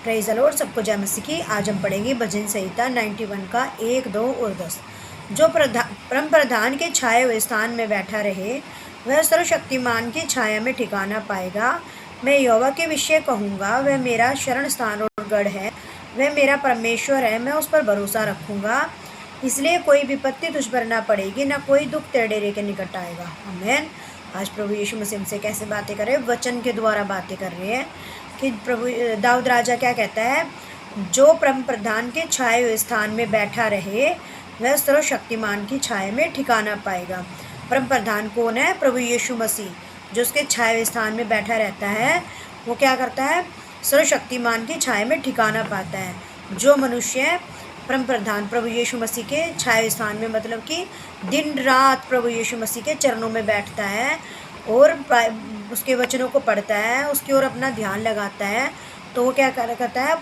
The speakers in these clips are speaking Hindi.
प्रेज़ द लॉर्ड, सबको जय मसीह की। आज हम पढ़ेंगे भजन संहिता 91 का 1, 2 और 10। जो परम प्रधान के छाए हुए स्थान में बैठा रहे, वह सर्वशक्तिमान की छाया में ठिकाना पाएगा। मैं यहोवा के विषय कहूँगा, वह मेरा शरण स्थान और गढ़ है, वह मेरा परमेश्वर है, मैं उस पर भरोसा रखूँगा। इसलिए कोई विपत्ति तुझ पर ना पड़ेगी, ना कोई दुख तेरे डेरे के निकट आएगा। आमीन। आज प्रभु यीशु मसीह हमसे कैसे बातें कर रहे हैं? वचन के द्वारा बातें कर रहे हैं कि प्रभु दाऊद राजा क्या कहता है, जो परम प्रधान के छाए हुए स्थान में बैठा रहे, वह सर्वशक्तिमान की छाया में ठिकाना पाएगा। परम प्रधान कौन है? प्रभु यीशु मसीह, जो उसके छाए हुए स्थान में बैठा रहता है, वो क्या करता है? सर्वशक्तिमान की छाया में ठिकाना पाता है। जो मनुष्य परम प्रधान प्रभु यीशु मसीह के छाए स्थान में, मतलब कि दिन रात प्रभु यीशु मसीह के चरणों में बैठता है और उसके वचनों को पढ़ता है, उसकी ओर अपना ध्यान लगाता है, तो वो क्या करता है?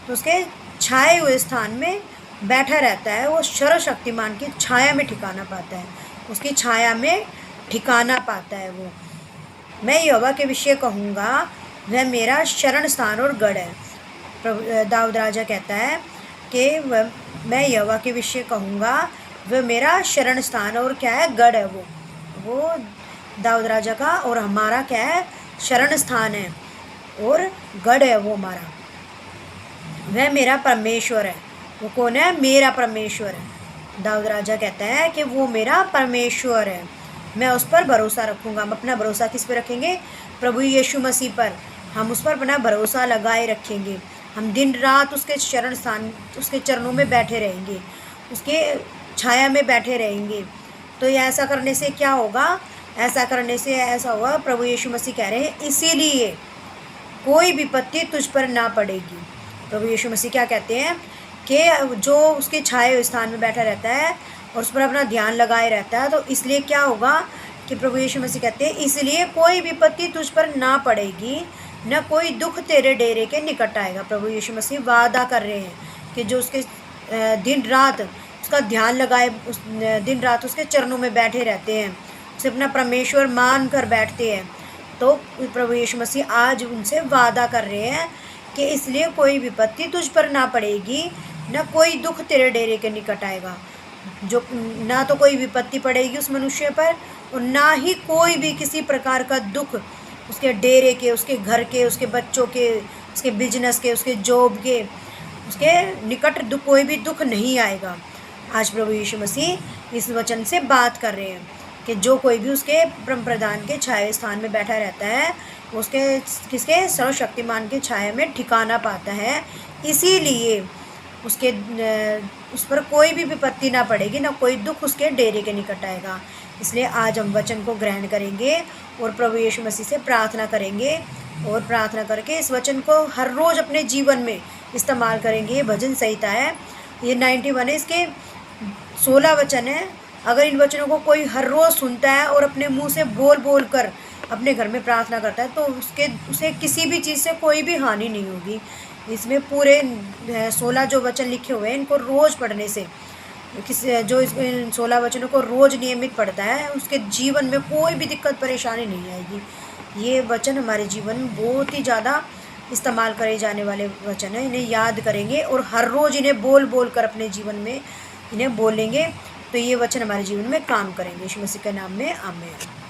तो उसके छाए हुए स्थान में बैठा रहता है, वो सर्वशक्तिमान की छाया में ठिकाना पाता है, उसकी छाया में ठिकाना पाता है। वो मैं यहोवा के विषय कहूँगा, वह मेरा शरण स्थान और गढ़ है। प्रभु दाऊद राजा कहता है कि मैं यहोवा के विषय कहूँगा, वह मेरा शरण स्थान और क्या है? गढ़ है। वो दाऊद राजा का और हमारा क्या है? शरण स्थान है और गढ़ है वो हमारा। वह मेरा परमेश्वर है। वो कौन है? मेरा परमेश्वर है। दाऊद राजा कहता है कि वो मेरा परमेश्वर है, मैं उस पर भरोसा रखूँगा। हम अपना भरोसा किस पर रखेंगे? प्रभु यीशु मसीह पर। हम उस पर अपना भरोसा लगाए रखेंगे। हम दिन रात उसके शरण स्थान, उसके चरणों में बैठे रहेंगे, उसके छाया में बैठे रहेंगे। तो ये ऐसा करने से क्या होगा? ऐसा करने से ऐसा होगा, प्रभु यीशु मसीह कह रहे हैं, इसीलिए कोई विपत्ति तुझ पर ना पड़ेगी। प्रभु यीशु मसीह क्या कहते हैं कि जो उसके छाए हुए स्थान में बैठा रहता है और उस पर अपना ध्यान लगाए रहता है, तो इसलिए क्या होगा कि प्रभु यीशु मसीह कहते हैं, इसलिए कोई विपत्ति तुझ पर ना पड़ेगी, न कोई दुख तेरे डेरे के निकट आएगा। प्रभु यीशु मसीह वादा कर रहे हैं कि जो उसके दिन रात उसका ध्यान लगाए, दिन रात उसके चरणों में बैठे रहते हैं, उसे अपना परमेश्वर मान कर बैठते हैं, तो प्रभु यीशु मसीह आज उनसे वादा कर रहे हैं कि इसलिए कोई विपत्ति तुझ पर ना पड़ेगी, न कोई दुख तेरे डेरे के निकट आएगा। जो ना तो कोई विपत्ति पड़ेगी उस मनुष्य पर, और ना ही कोई भी किसी प्रकार का दुख उसके डेरे के, उसके घर के, उसके बच्चों के, उसके बिजनेस के, उसके जॉब के, उसके निकट कोई भी दुख नहीं आएगा। आज प्रभु यीशु मसीह इस वचन से बात कर रहे हैं कि जो कोई भी उसके परम प्रधान के छाया स्थान में बैठा रहता है, उसके किसके? सर्वशक्तिमान के छाया में ठिकाना पाता है। इसीलिए उस पर कोई भी विपत्ति ना पड़ेगी, ना कोई दुख उसके डेरे के निकट आएगा। इसलिए आज हम वचन को ग्रहण करेंगे और प्रभु यीशु मसीह से प्रार्थना करेंगे, और प्रार्थना करके इस वचन को हर रोज़ अपने जीवन में इस्तेमाल करेंगे। ये भजन संहिता है, ये 91 है, इसके 16 वचन है। अगर इन वचनों को कोई हर रोज़ सुनता है और अपने मुंह से बोल बोल कर अपने घर में प्रार्थना करता है, तो उसे किसी भी चीज़ से कोई भी हानि नहीं होगी। इसमें पूरे 16 जो वचन लिखे हुए हैं, इनको रोज़ पढ़ने से जो इन 16 वचनों को रोज़ नियमित पढ़ता है, उसके जीवन में कोई भी दिक्कत परेशानी नहीं आएगी। ये वचन हमारे जीवन में बहुत ही ज़्यादा इस्तेमाल करे जाने वाले वचन हैं। इन्हें याद करेंगे और हर रोज़ इन्हें बोल बोल कर अपने जीवन में इन्हें बोलेंगे, तो ये वचन हमारे जीवन में काम करेंगे। यीशु मसीह के नाम में आमीन।